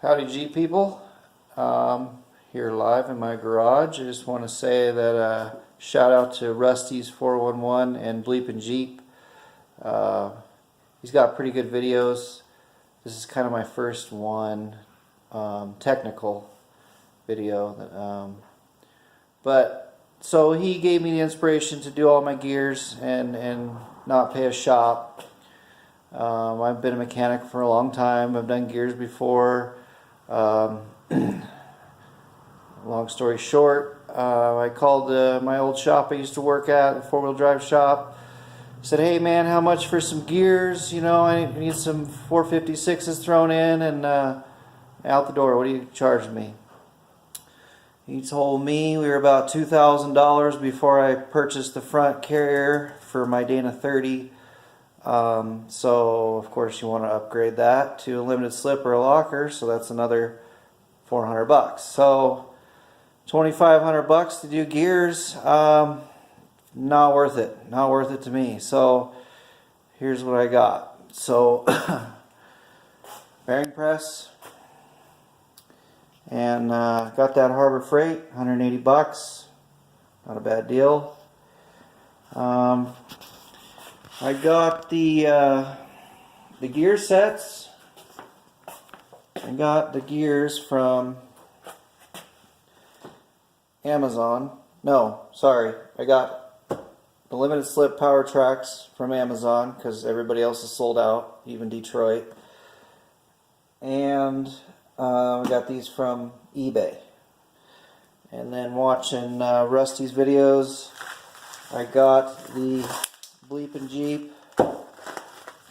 Howdy G people, here live in my garage. I just want to say that shout out to Rusty's 411 and Bleepin' Jeep. He's got pretty good videos. This is kind of my first one, technical video. But so he gave me the inspiration to do all my gears and not pay a shop. I've been a mechanic for a long time. I've done gears before. Long story short, I called my old shop I used to work at, the four-wheel drive shop. Said, hey man, how much for some gears? You know, I need some 456s thrown in and out the door. What do you charge me? He told me we were about $2,000 before I purchased the front carrier for my Dana 30. So of course you want to upgrade that to a limited slip or a locker, so that's another $400. So $2,500 to do gears, not worth it. Not worth it to me. So here's what I got. So bearing press, and got that Harbor Freight, $180. Not a bad deal. I got the gear sets. I got the gears from Amazon. No, sorry. I got the limited slip power tracks from Amazon because everybody else is sold out, even Detroit. And I got these from eBay. And then watching Rusty's videos, I got the Bleepin' Jeep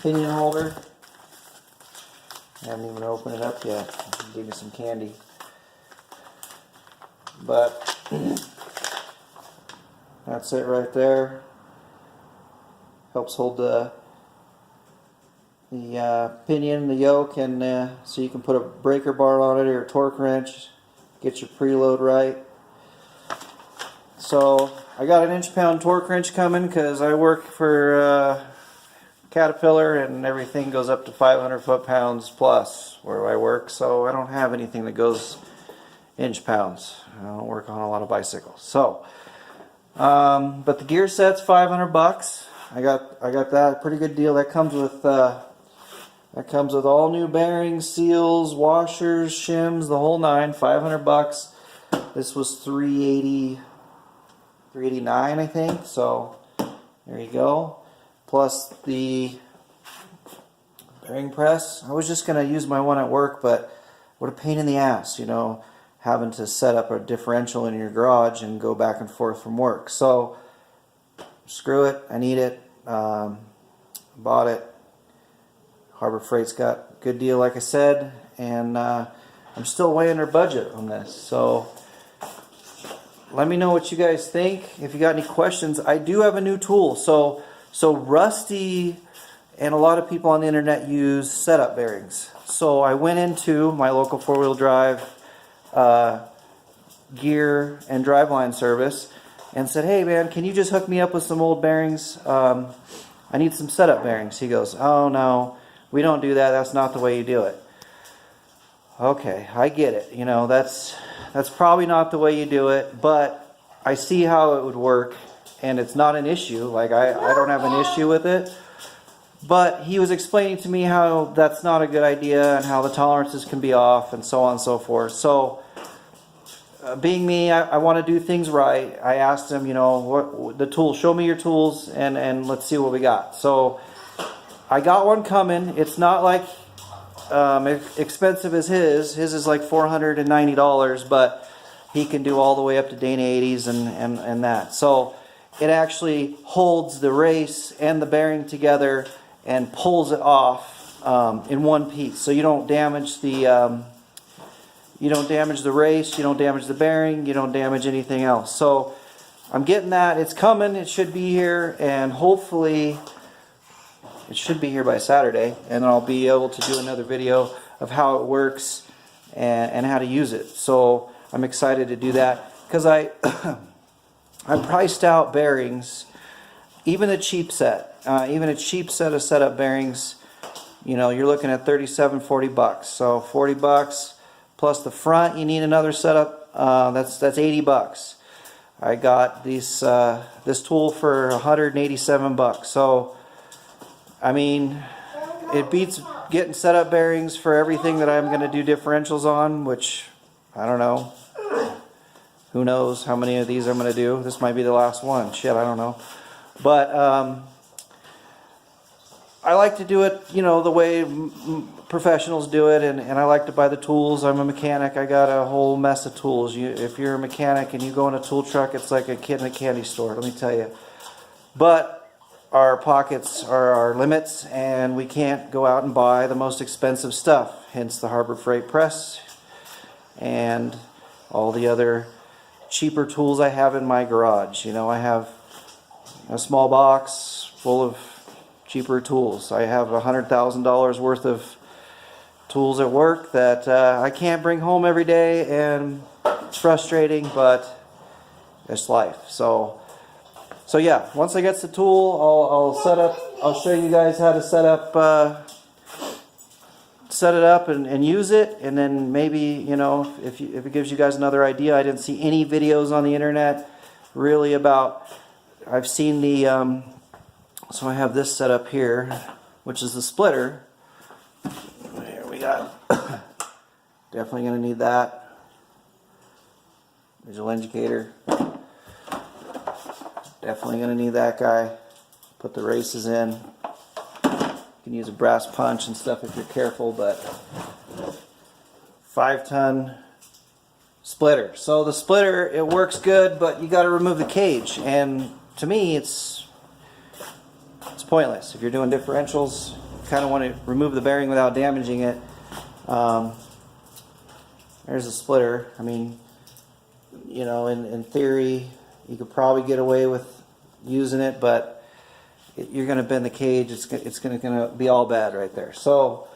pinion holder. I haven't even opened it up yet. He gave me some candy. But that's it right there. Helps hold the pinion, the yoke, and so you can put a breaker bar on it or a torque wrench. Get your preload right. So I got an inch-pound torque wrench coming because I work for Caterpillar and everything goes up to 500 foot-pounds plus where I work. So I don't have anything that goes inch-pounds. I don't work on a lot of bicycles. So, but the gear set's $500. I got that pretty good deal. That comes with all new bearings, seals, washers, shims, the whole nine. $500. This was $389, I think. So there you go. Plus the bearing press. I was just gonna use my one at work, but what a pain in the ass, you know, having to set up a differential in your garage and go back and forth from work. So screw it, I need it. Bought it. Harbor Freight's got a good deal, like I said, and I'm still way under budget on this. So let me know what you guys think. If you got any questions, I do have a new tool. So Rusty and a lot of people on the internet use setup bearings. So I went into my local four-wheel drive gear and driveline service and said, hey man, can you just hook me up with some old bearings? I need some setup bearings. He goes, oh no, we don't do that. That's not the way you do it. Okay, I get it. You know, that's probably not the way you do it, but I see how it would work, and it's not an issue. Like, I don't have an issue with it. But he was explaining to me how that's not a good idea and how the tolerances can be off and so on and so forth. So, being me, I want to do things right. I asked him, you know, what the tools, show me your tools and let's see what we got. So, I got one coming. It's not like expensive as his. His is like $490, but he can do all the way up to Dana 80s and that. So it actually holds the race and the bearing together and pulls it off in one piece. So you don't damage the race, you don't damage the bearing, you don't damage anything else. So I'm getting that. It's coming. It should be here, and hopefully it should be here by Saturday, and I'll be able to do another video of how it works and how to use it. So I'm excited to do that because I priced out bearings, even a cheap set of setup bearings. You know, you're looking at $37, $40. So $40 plus the front, you need another setup. That's 80 bucks. I got this tool for 187 bucks. So, I mean, it beats getting setup bearings for everything that I'm going to do differentials on, which, I don't know. Who knows how many of these I'm going to do. This might be the last one. Shit, I don't know. But I like to do it, you know, the way professionals do it, and I like to buy the tools. I'm a mechanic. I got a whole mess of tools. If you're a mechanic and you go in a tool truck, it's like a kid in a candy store, let me tell you. But our pockets are our limits, and we can't go out and buy the most expensive stuff, hence the Harbor Freight press and all the other cheaper tools I have in my garage. You know, I have a small box full of cheaper tools. I have $100,000 worth of tools at work that I can't bring home every day, and it's frustrating, but it's life. So yeah, once I get the tool, I'll set up. I'll show you guys how to set it up and use it, and then maybe, you know, if it gives you guys another idea. I didn't see any videos on the internet really about. I've seen the so I have this set up here, which is the splitter. Here we go. Definitely going to need that. Visual indicator. Definitely going to need that guy. Put the races in. You can use a brass punch and stuff if you're careful, but 5-ton splitter. So the splitter, it works good, but you got to remove the cage, and to me it's pointless. If you're doing differentials, you kind of want to remove the bearing without damaging it. There's a splitter. I mean, you know, in theory you could probably get away with using it, but you're going to bend the cage. It's going to be all bad right there. So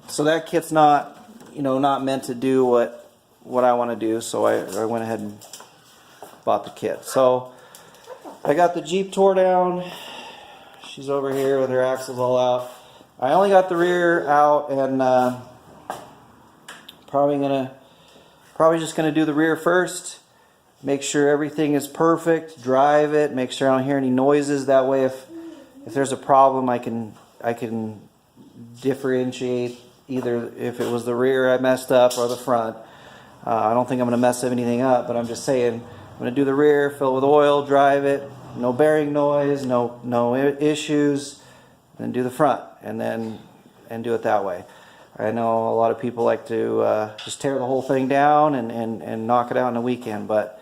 so that kit's not, you know, not meant to do what I want to do. So I went ahead and bought the kit. So I got the Jeep tore down. She's over here with her axles all out. I only got the rear out, and probably just gonna do the rear first. Make sure everything is perfect. Drive it. Make sure I don't hear any noises. That way, if there's a problem, I can differentiate either if it was the rear I messed up or the front. I don't think I'm gonna mess anything up, but I'm just saying. I'm going to do the rear, fill it with oil, drive it, no bearing noise, no issues, then do the front, and do it that way. I know a lot of people like to just tear the whole thing down and knock it out in a weekend, but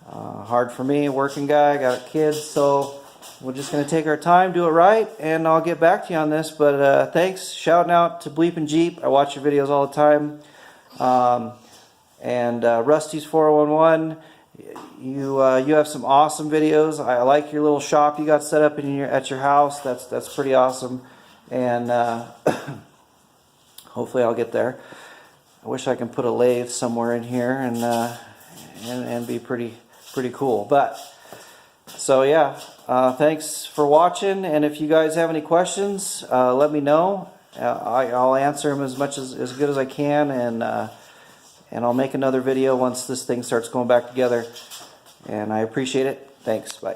hard for me, working guy, got kids, so we're just going to take our time, do it right, and I'll get back to you on this. But thanks, shouting out to Bleepin' Jeep. I watch your videos all the time. And Rusty's 411. You have some awesome videos. I like your little shop you got set up at your house. That's pretty awesome, and hopefully I'll get there. I wish I can put a lathe somewhere in here and be pretty cool. But so yeah, thanks for watching. And if you guys have any questions, let me know. I'll answer them as good as I can, and I'll make another video once this thing starts going back together. And I appreciate it. Thanks. Bye.